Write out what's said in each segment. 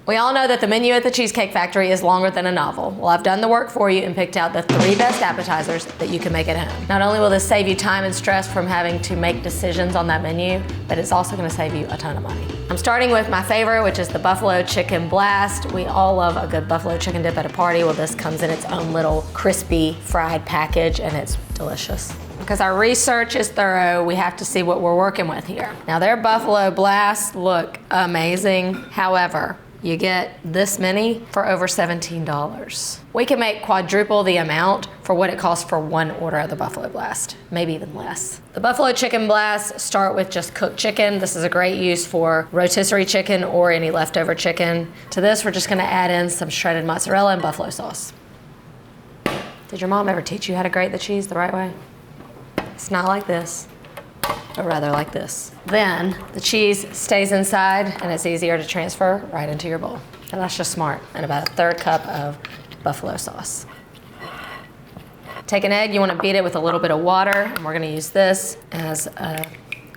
We all know that the menu at the Cheesecake Factory is longer than a novel. Well, I've done the work for you and picked out the 3 best appetizers that you can make at home. Not only will this save you time and stress from having to make decisions on that menu, but it's also gonna save you a ton of money. I'm starting with my favorite, which is the Buffalo Chicken Blast. We all love a good buffalo chicken dip at a party. Well, this comes in its own little crispy fried package and it's delicious. Because our research is thorough, we have to see what we're working with here. Now, their Buffalo Blasts look amazing. However, you get this many for over $17. We can make quadruple the amount for what it costs for 1 order of the Buffalo Blast, maybe even less. The Buffalo Chicken Blasts start with just cooked chicken. This is a great use for rotisserie chicken or any leftover chicken. To this, we're just gonna add in some shredded mozzarella and buffalo sauce. Did your mom ever teach you how to grate the cheese the right way? It's not like this, but rather like this. Then the cheese stays inside and it's easier to transfer right into your bowl. And that's just smart. And about a 1/3 cup of buffalo sauce. Take an egg, you wanna beat it with a little bit of water, and we're gonna use this as a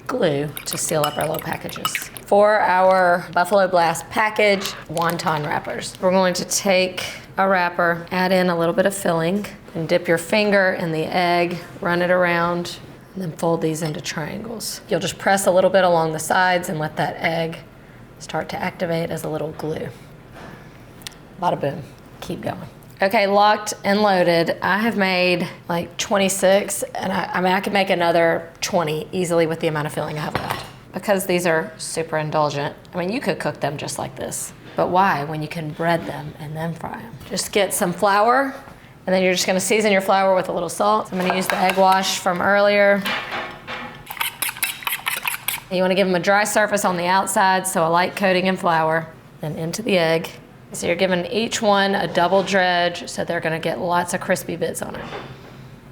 glue to seal up our little packages. For our Buffalo Blast package, wonton wrappers. We're going to take a wrapper, add in a little bit of filling, and dip your finger in the egg, run it around, and then fold these into triangles. You'll just press a little bit along the sides and let that egg start to activate as a little glue. Bada boom, keep going. Okay, locked and loaded. I have made like 26, and I mean, I could make another 20 easily with the amount of filling I have left. Because these are super indulgent, I mean, you could cook them just like this. But why, when you can bread them and then fry them? Just get some flour, and then you're just gonna season your flour with a little salt. So I'm gonna use the egg wash from earlier. And you wanna give them a dry surface on the outside, so a light coating in flour, then into the egg. So you're giving each one a double dredge, so they're gonna get lots of crispy bits on it.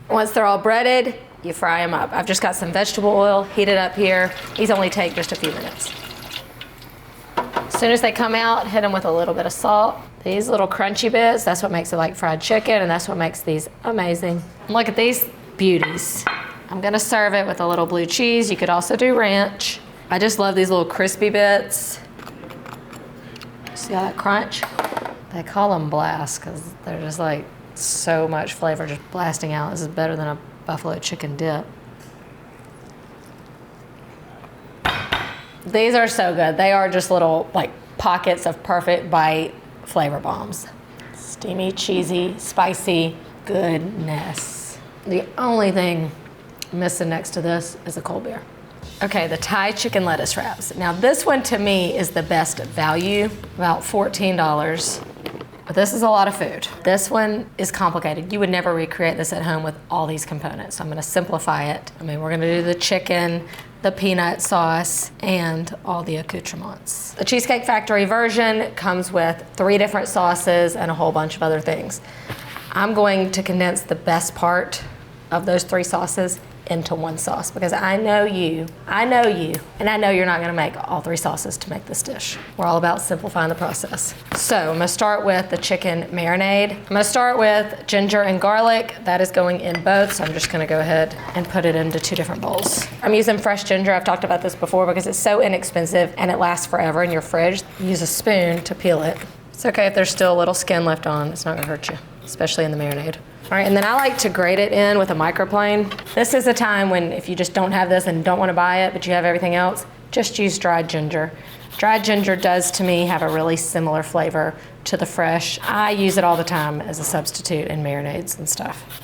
Once they're all breaded, you fry them up. I've just got some vegetable oil heated up here. These only take just a few minutes. As soon as they come out, hit them with a little bit of salt. These little crunchy bits, that's what makes it like fried chicken, and that's what makes these amazing. Look at these beauties. I'm gonna serve it with a little blue cheese. You could also do ranch. I just love these little crispy bits. See how that crunch? They call them blasts because they're just like so much flavor just blasting out. This is better than a buffalo chicken dip. These are so good. They are just little like pockets of perfect bite flavor bombs. Steamy, cheesy, spicy goodness. The only thing missing next to this is a cold beer. Okay, the Thai chicken lettuce wraps. Now this one to me is the best value, about $14. But this is a lot of food. This one is complicated. You would never recreate this at home with all these components. So I'm gonna simplify it. I mean, we're gonna do the chicken, the peanut sauce, and all the accoutrements. The Cheesecake Factory version comes with 3 different sauces and a whole bunch of other things. I'm going to condense the best part of those 3 sauces into one sauce because I know you, and I know you're not gonna make all 3 sauces to make this dish. We're all about simplifying the process. So I'm gonna start with the chicken marinade. I'm gonna start with ginger and garlic. That is going in both, so I'm just gonna go ahead and put it into 2 different bowls. I'm using fresh ginger. I've talked about this before because it's so inexpensive and it lasts forever in your fridge. Use a spoon to peel it. It's okay if there's still a little skin left on. It's not gonna hurt you, especially in the marinade. All right, and then I like to grate it in with a microplane. This is a time when if you just don't have this and don't want to buy it, but you have everything else, just use dried ginger. Dried ginger does, to me, have a really similar flavor to the fresh. I use it all the time as a substitute in marinades and stuff.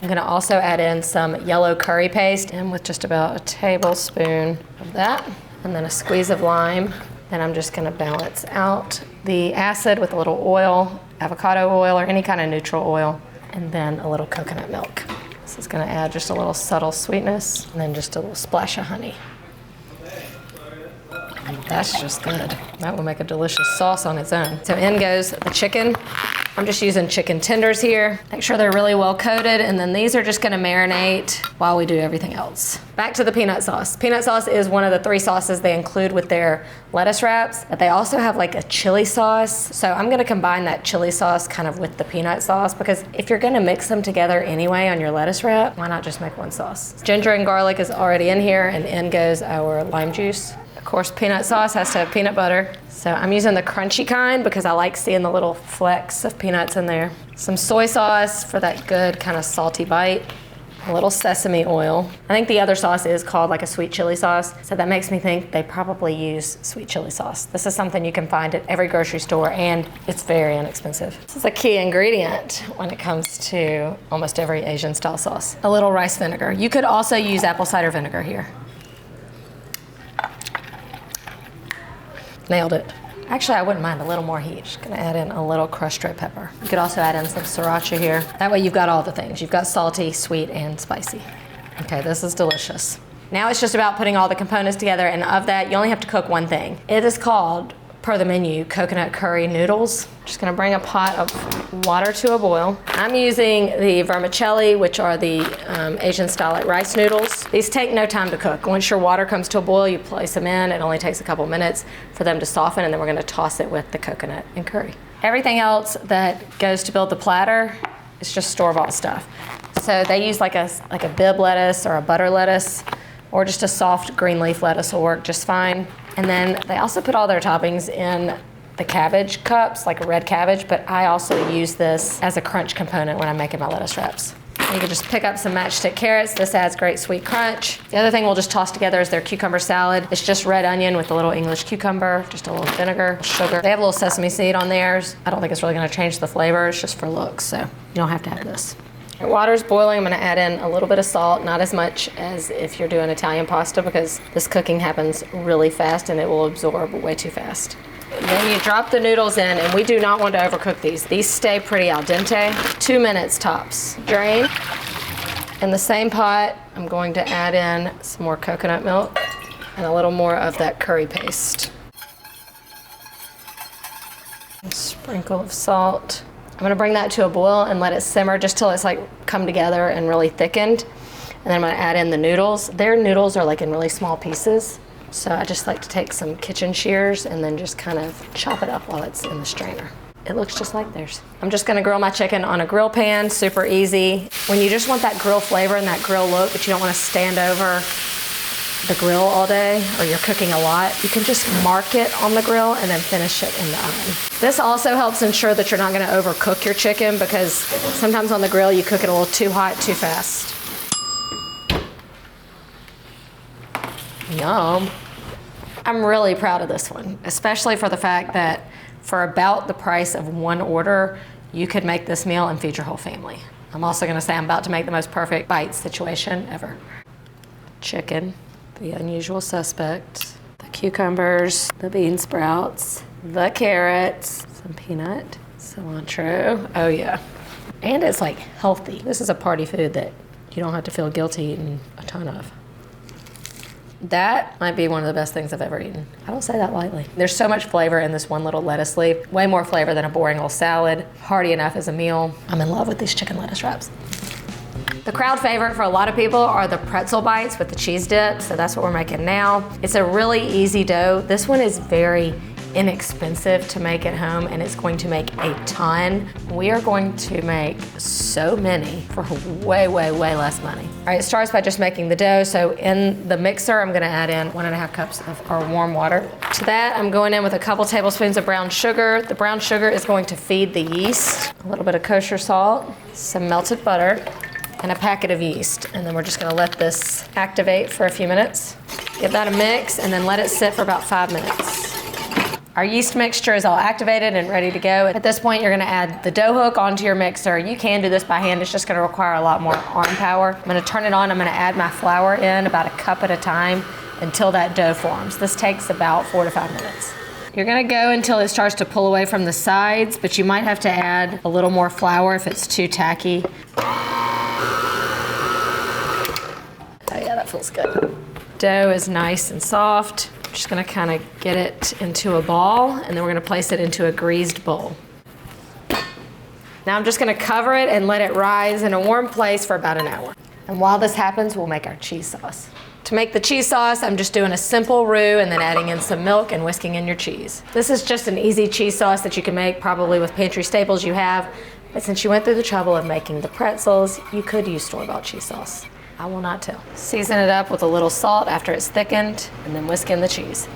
I'm gonna also add in some yellow curry paste and with just about a tablespoon of that, and then a squeeze of lime. Then I'm just gonna balance out the acid with a little oil, avocado oil or any kind of neutral oil, and then a little coconut milk. This is gonna add just a little subtle sweetness and then just a little splash of honey. And that's just good. That will make a delicious sauce on its own. So in goes the chicken. I'm just using chicken tenders here. Make sure they're really well coated, and then these are just gonna marinate while we do everything else. Back to the peanut sauce. Peanut sauce is one of the 3 sauces they include with their lettuce wraps, but they also have like a chili sauce. So I'm gonna combine that chili sauce kind of with the peanut sauce because if you're gonna mix them together anyway on your lettuce wrap, why not just make one sauce? Ginger and garlic is already in here, and in goes our lime juice. Of course, peanut sauce has to have peanut butter. So I'm using the crunchy kind because I like seeing the little flecks of peanuts in there. Some soy sauce for that good kind of salty bite. A little sesame oil. I think the other sauce is called like a sweet chili sauce, so that makes me think they probably use sweet chili sauce. This is something you can find at every grocery store, and it's very inexpensive. This is a key ingredient when it comes to almost every Asian style sauce. A little rice vinegar. You could also use apple cider vinegar here. Nailed it. Actually, I wouldn't mind a little more heat. Just gonna add in a little crushed red pepper. You could also add in some sriracha here. That way you've got all the things. You've got salty, sweet, and spicy. Okay, this is delicious. Now it's just about putting all the components together, and of that, you only have to cook one thing. It is called, per the menu, coconut curry noodles. Just gonna bring a pot of water to a boil. I'm using the vermicelli, which are the Asian style like rice noodles. These take no time to cook. Once your water comes to a boil, you place them in. It only takes a couple minutes for them to soften, and then we're gonna toss it with the coconut and curry. Everything else that goes to build the platter is just store-bought stuff. So they use like a bib lettuce or a butter lettuce, or just a soft green leaf lettuce will work just fine. And then they also put all their toppings in the cabbage cups, like a red cabbage, but I also use this as a crunch component when I'm making my lettuce wraps. You can just pick up some matchstick carrots. This adds great sweet crunch. The other thing we'll just toss together is their cucumber salad. It's just red onion with a little English cucumber, just a little vinegar, sugar. They have a little sesame seed on theirs. I don't think it's really gonna change the flavor. It's just for looks, so you don't have to have this. Water's boiling. I'm gonna add in a little bit of salt, not as much as if you're doing Italian pasta, because this cooking happens really fast and it will absorb way too fast. And then you drop the noodles in, and we do not want to overcook these. These stay pretty al dente, 2 minutes tops. Drain. In the same pot, I'm going to add in some more coconut milk and a little more of that curry paste. A sprinkle of salt. I'm gonna bring that to a boil and let it simmer just till it's like come together and really thickened. And then I'm gonna add in the noodles. Their noodles are like in really small pieces. So I just like to take some kitchen shears and then just kind of chop it up while it's in the strainer. It looks just like theirs. I'm just gonna grill my chicken on a grill pan, super easy. When you just want that grill flavor and that grill look, but you don't wanna stand over the grill all day, or you're cooking a lot, you can just mark it on the grill and then finish it in the oven. This also helps ensure that you're not gonna overcook your chicken, because sometimes on the grill you cook it a little too hot, too fast. Yum. I'm really proud of this one, especially for the fact that for about the price of one order, you could make this meal and feed your whole family. I'm also gonna say I'm about to make the most perfect bite situation ever. Chicken. The unusual suspects, the cucumbers, the bean sprouts, the carrots, some peanut, cilantro. Oh yeah. And it's like healthy. This is a party food that you don't have to feel guilty eating a ton of. That might be one of the best things I've ever eaten. I don't say that lightly. There's so much flavor in this one little lettuce leaf. Way more flavor than a boring old salad. Hearty enough as a meal. I'm in love with these chicken lettuce wraps. The crowd favorite for a lot of people are the Pretzel Bites with the cheese dip, so that's what we're making now. It's a really easy dough. This one is very inexpensive to make at home, and it's going to make a ton. We are going to make so many for way, way, way less money. All right, it starts by just making the dough. So in the mixer, I'm gonna add in 1.5 cups of our warm water. To that, I'm going in with a couple tablespoons of brown sugar. The brown sugar is going to feed the yeast. A little bit of kosher salt, some melted butter, and a packet of yeast. And then we're just gonna let this activate for a few minutes. Give that a mix and then let it sit for about 5 minutes. Our yeast mixture is all activated and ready to go. At this point, you're gonna add the dough hook onto your mixer. You can do this by hand. It's just gonna require a lot more arm power. I'm gonna turn it on. I'm gonna add my flour in about a cup at a time until that dough forms. This takes about 4 to 5 minutes. You're gonna go until it starts to pull away from the sides, but you might have to add a little more flour if it's too tacky. Oh yeah, that feels good. Dough is nice and soft. I'm just gonna kind of get it into a ball, and then we're gonna place it into a greased bowl. Now I'm just gonna cover it and let it rise in a warm place for about an hour. And while this happens, we'll make our cheese sauce. To make the cheese sauce, I'm just doing a simple roux and then adding in some milk and whisking in your cheese. This is just an easy cheese sauce that you can make probably with pantry staples you have, but since you went through the trouble of making the pretzels, you could use store-bought cheese sauce. I will not tell. Season it up with a little salt after it's thickened, and then whisk in the cheese.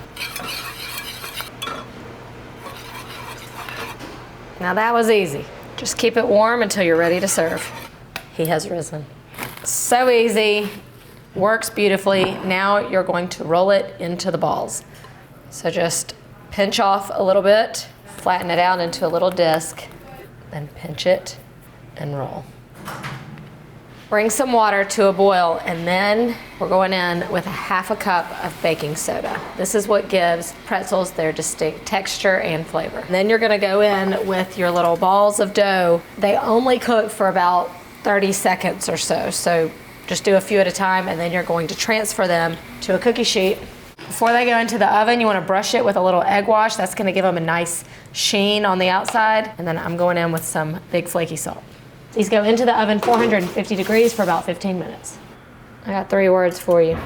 Now that was easy. Just keep it warm until you're ready to serve. He has risen. So easy, works beautifully. Now you're going to roll it into the balls. So just pinch off a little bit, flatten it out into a little disc, then pinch it and roll. Bring some water to a boil, and then we're going in with a half a cup of baking soda. This is what gives pretzels their distinct texture and flavor. And then you're gonna go in with your little balls of dough. They only cook for about 30 seconds or so, so just do a few at a time, and then you're going to transfer them to a cookie sheet. Before they go into the oven, you wanna brush it with a little egg wash. That's gonna give them a nice sheen on the outside, and then I'm going in with some big flaky salt. These go into the oven 450 degrees for about 15 minutes. I got 3 words for you.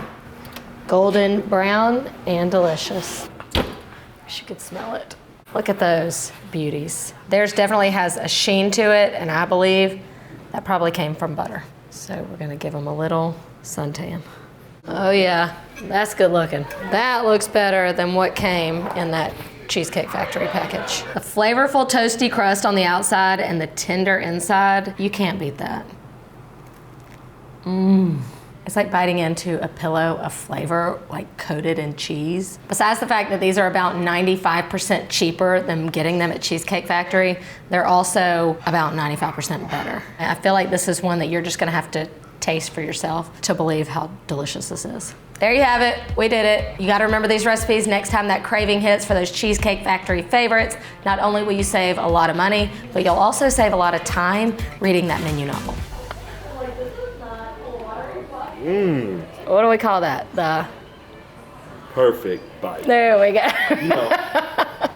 Golden brown and delicious. Wish you could smell it. Look at those beauties. Theirs definitely has a sheen to it, and I believe that probably came from butter. So we're gonna give them a little suntan. Oh yeah, that's good looking. That looks better than what came in that Cheesecake Factory package. A flavorful toasty crust on the outside and the tender inside. You can't beat that. It's like biting into a pillow of flavor, like coated in cheese. Besides the fact that these are about 95% cheaper than getting them at Cheesecake Factory, they're also about 95% better. I feel like this is one that you're just gonna have to taste for yourself to believe how delicious this is. There you have it, we did it. You gotta remember these recipes next time that craving hits for those Cheesecake Factory favorites. Not only will you save a lot of money, but you'll also save a lot of time reading that menu novel. What do we call that? The perfect bite. There we go.